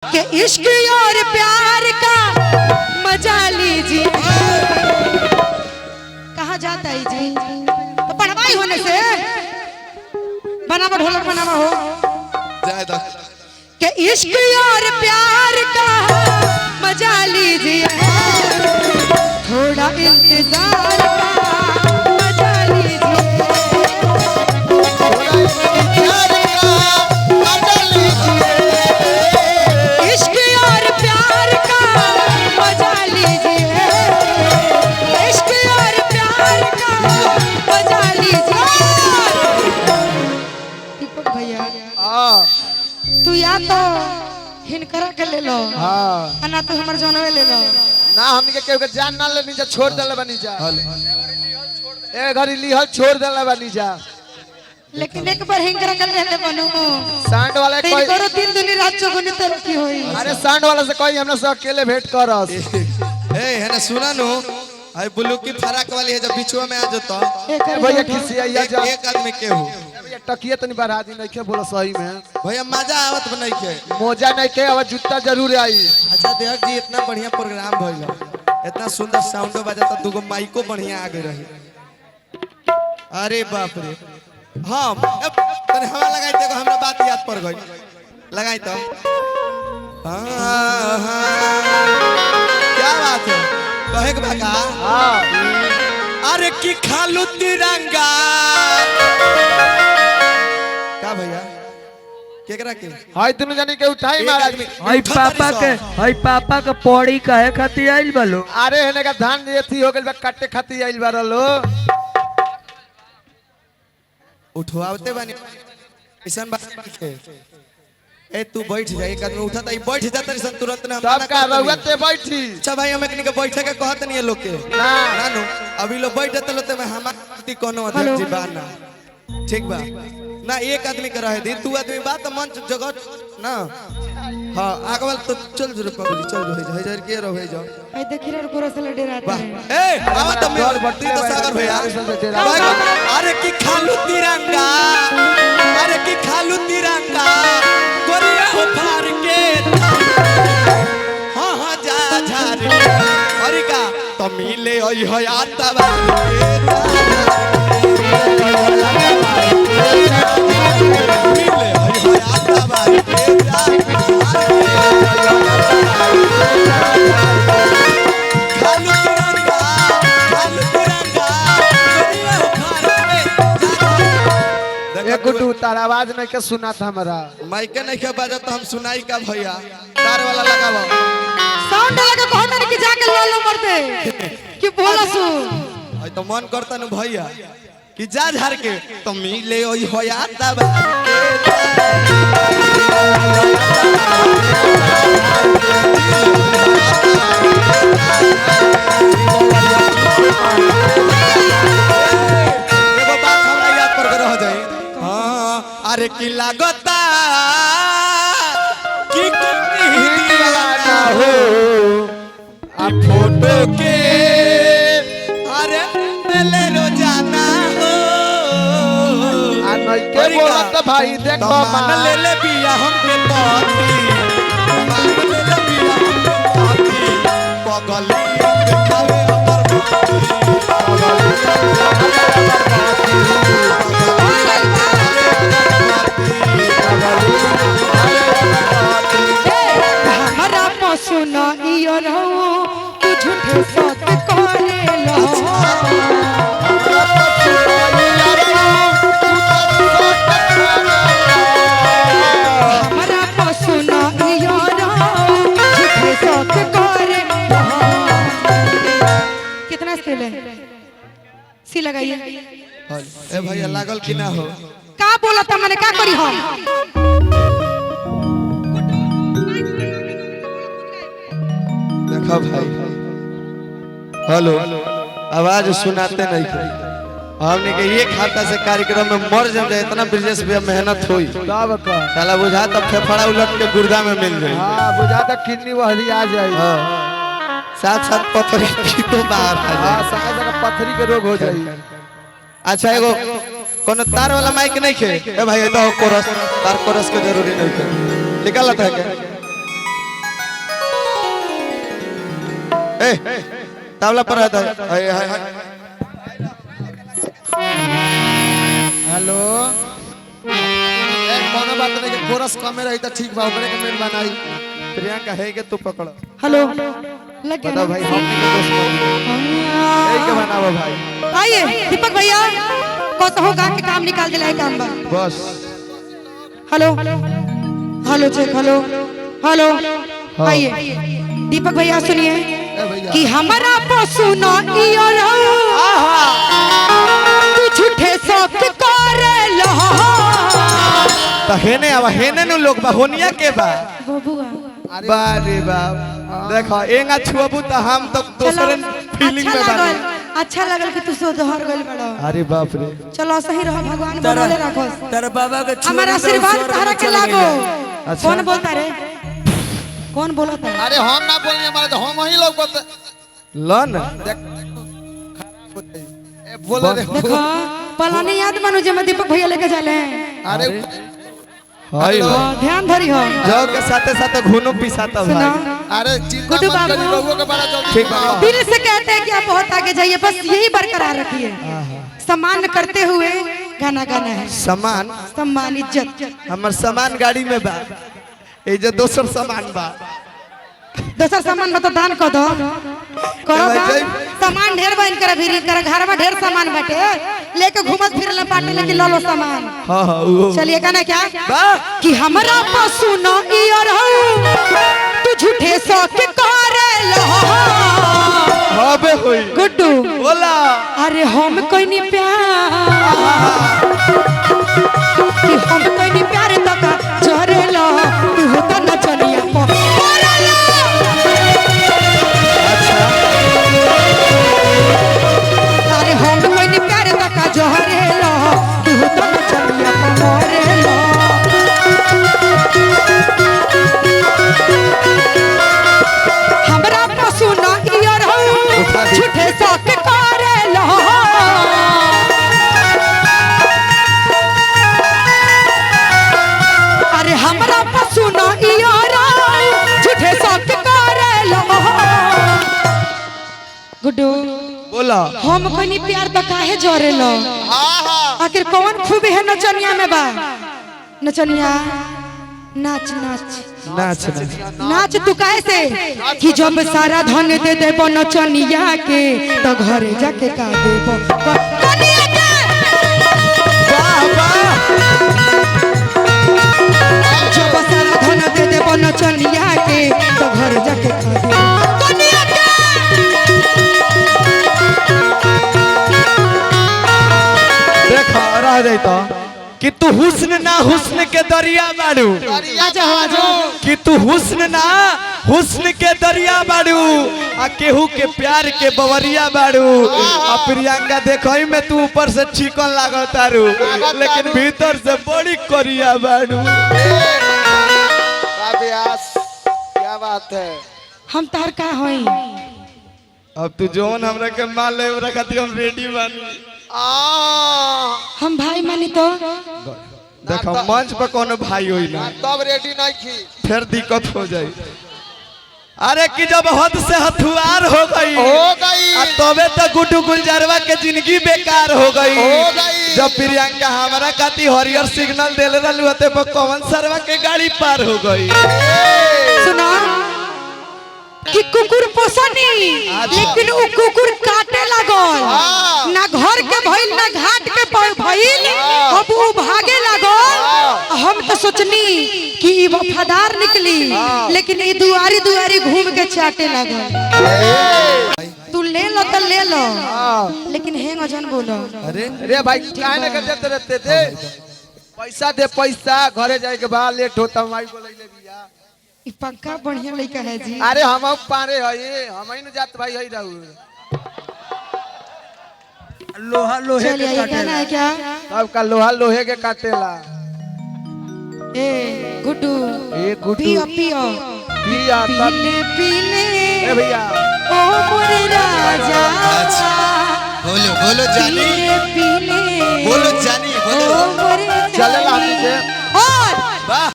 कि इश्क और प्यार का मजा लीजिए। कहाँ जाता है जी? तो पढ़वाई होने से बनावा ढोलक बनावा हो कि इश्क और प्यार का मजा लीजिए, थोड़ा इंतजार का मजा लीजिए। इश्क और प्यार का मजा लीजिए, इश्क और प्यार का मजा लीजिए। दीपक भैया तू या तो हिनकरा के ले लो ना तो हमर जनवे ले लो ना। हमनी के केहू के जान ना लेनी जा, छोड़ देले बनी जा। ए घरी लिहल छोड़ देले बनी जा। लेकिन एक बार हिनकरा के ले ले बनू सांड वाला दिन कोई करो दिन दुनी रात चौगुनी तरक्की होई। अरे सांड वाला से कोई हमरा से अकेले भेंट करस। ए है ना सुना नो आई ब्लू की फराक वाली है जब बीचवा में आ जाता भैया खिसिया जा एक आदमी के हो भैया टकिए तनी बढ़ा दी नहीं के बोला सही में भैया मजा आवत बनाई के मोजा नहीं के अब जूता जरूर आई। अच्छा देख जी इतना बढ़िया प्रोग्राम भइल इतना सुंदर साउंडो बजाता दुगो माइको बढ़िया आगे रही। अरे बाप रे हाँ तने हवा लगाई देखो हमरा बात याद पड़ गई लगाई तो क्या बात है कहे के भगा अरे की खालू तिरंगा का भैया केकरा के हाय तुम जानी के उठाई महाराज हई पापा के पौड़ी कहे खातिर आइल बलो। अरे हेने का धान एथी हो गेल बा काटे खातिर आइल बारलो। उठवाते बानी ऐसा बात है ए तू बैठ जा एक आदमी उठा ता बैठ जा तरी सन तुरंत ना सब का रहुआते बैठी। अच्छा भाई हम एकनी के बैठे के कहत नहीं है लोग के ना नानू अभी लोग बैठ जाते लोते में हमारी कोनो अध्यक्ष जी बा ना ठीक बा ना एक आदमी के रहे दी तू आदमी बात मंच जगह ना हां आगवल तो चल जरूर पकड़ी चल रहे जा के रहे जा आई देखी रे गोरा से लड़े रहते हैं। ए आवा तो मैं बत्ती तो सागर भैया अरे की खालू तिरंगा अरे की खालू तिरंगा गोरिया हो फार के हां हां जा झार अरे का तो मिले ओई हो आता बा मिले ओई हो आता बा खालू तिरंगा गोरिया हो फार के एक गुड्डू तार आवाज नहीं के सुना था हमारा माइके नहीं के बाजा तो हम सुनाई का भैया तार वाला लगावा साउंड लगा कहता नहीं कि जाके लालो मरते कि बोला सु आई तो मन करता न भैया कि जा झार के तो मिले ओई होया तब एगो बात हमरा याद पर रह जाई हां अरे की लागता कि दीवाना हो आ फोटो के अरे मेले रोजाना हो आ नहीं के बोला तो भाई देखो मान ले ले बिया हमके पाती मान ले ले बिया हमके पाती पगली देखावे हमर हमरा पसुना इयो रहो तू झूठे सत करे लो। हमरा पसुना इयो रहो झूठे सत करे लो। कितना सिल है सी लगाइए ए भैया लागल कि ना हो का बोला था मैंने का करी हम देखा भाई हेलो आवाज सुनाते नहीं हमने के ये खाता से कार्यक्रम में मर जाए इतना ब्रिजेश भैया मेहनत हुई तब का साला बुझा तब फेफड़ा उलट के गुर्दा में मिल जाए हां बुझा तक किडनी वहरी आ जाए। हां साथ साथ पथरी की तो बाहर आ हां जाए संगे संगे पथरी के रोग हो जाई। अच्छा एगो कोनो तार वाला माइक नहीं खे ए भाई तो कोरस तार कोरस के जरूरी नहीं खे निकालत है के ए तबला पर है हेलो एक कोनो बात नहीं के कोरस कमे रही त ठीक बा ओकरे के मेन बनाई प्रियंका है के तू पकड़ हेलो लग गया बता ना? भाई हमने के दोस्त यही के बनाओ भाई आइए दीपक भैया कहता गा के काम निकाल दिला है काम बा बस hello hello check hello hello आइए दीपक भैया सुनिए भैया कि हमारा पशु न इयर तू झूठे शौक करे लो तो हेने आवा हेने नु लोग बा होनिया के बा बबुआ बारे बाप देखो एंगा छुअबू त हम तो दूसरे फीलिंग में बानी अच्छा लगल कि तू सुधर गइल बड़ा अरे बाप रे चलो सही रहो भगवान बनले रखो तेरे बाबा के हमारा आशीर्वाद तारा के लागो कौन बोलता रे कौन बोलता है अरे हम ना बोलने हमारे तो हम ही लोग बोलते लन ए बोले रे देखो पलानी याद मानो जे मैं दीपक भैया लेके जाले अरे हाय ध्यान धरी हो जाओ के साथे साथे घुनो पिसाता सुनो भाई अरे चिंता गुड्डू मत करिए बाबू। लोगों के बड़ा जल्दी ठीक बा दिल से कहते हैं कि आप बहुत आगे जाइए बस यही बरकरार रखिए सम्मान करते हुए गाना गाना है सामान सम्मान इज्जत हमर सामान गाड़ी में बा ए जो दोसर सामान बा दोसर सामान में तो दान कर दो करो भाई, दान जय। सामान ढेर बन कर भी कर घर में ढेर सामान बाटे लेके घूमत फिरले पाटे लेके लो लो सामान हां हां वो चलिए गाना क्या बा कि हमरा पशु न इयर तू झूठे शौक करे लो हबे होई गुड्डू बोला अरे हम कोई नहीं प्यार कि हम कोई नहीं प्यार तक चोरे लो तू होता न चलिया पो अरे हम कोई नहीं प्यार तक जोहरे लो तू होता न चलिया पो मोरे लो हमरा पशु न इयर झूठे शौक करे लो अरे हमरा पशु न इयारा झूठे शौक करे लो गुड्डू बोला हम कोई नहीं प्यार तो काहे जोरे लो हां हां आखिर कौन खूबी है नचनिया में बा नचनिया नाच नाच नाच नाच तू काहे से कि जब सारा धन दे देबो नचनिया के तो घरे जाके का देबो कनिया के वाह वाह जब सारा धन दे देबो नचनिया के तो घर जाके खा देबो कनिया के देखा रह जाइता कि तू हुस्न ना हुस्न के दरिया बाड़ू आजा हो आजा कि तू हुस्न ना हुस्न के दरिया बाड़ू आ केहू के प्यार के बवरिया बाड़ू आ प्रियंका देखई में तू ऊपर से चिकन लागतारू लेकिन भीतर से बड़ी करिया बाड़ू अभ्यास क्या बात है हम तार का होई अब तू जोन हमरा के मान ले हमरा खातिर हम रेडी बानी आ हम भाई मानी तो देखो मंच पर कोनो भाई होई ना तब रेडी नहीं की फिर दिक्कत हो जाई अरे कि जब हद से हथुआर हो गई आ तबे तो गुड्डू गुलजारवा के जिंदगी बेकार हो गई जब प्रियंका हमारा खाती हरियर सिग्नल देले रहलू हते पर कौन सरवा के गाड़ी पार हो गई सुना कि कुकुर पोसनी लेकिन उ कुकुर काटे लागल ना घर के भइल ना घाट के भइल अब उ भागे लागल हम तो सोचनी कि ई वफादार निकली लेकिन ई दुआरी दुआरी घूम के चाटे लागल तू ले लो तो ले लो लेकिन हेंग जन बोलो अरे रे भाई काहे न कर देते रहते थे पैसा दे पैसा घरे जाए के बाद लेट होता माई बोलैले बिया ई पक्का बढ़िया लड़का है जी अरे हम पारे हई हम ही न जात भाई हई रहू लोहा लोहे चलिए के ये कहना है क्या तब का लोहा लोहे के काटेला ए गुड्डू ए गुड्डू पियो पियो पिया तब पीले पीले ए भैया ओ मोरे राजा बोलो बोलो पीले पीले बोलो जानी ओ मोरे चले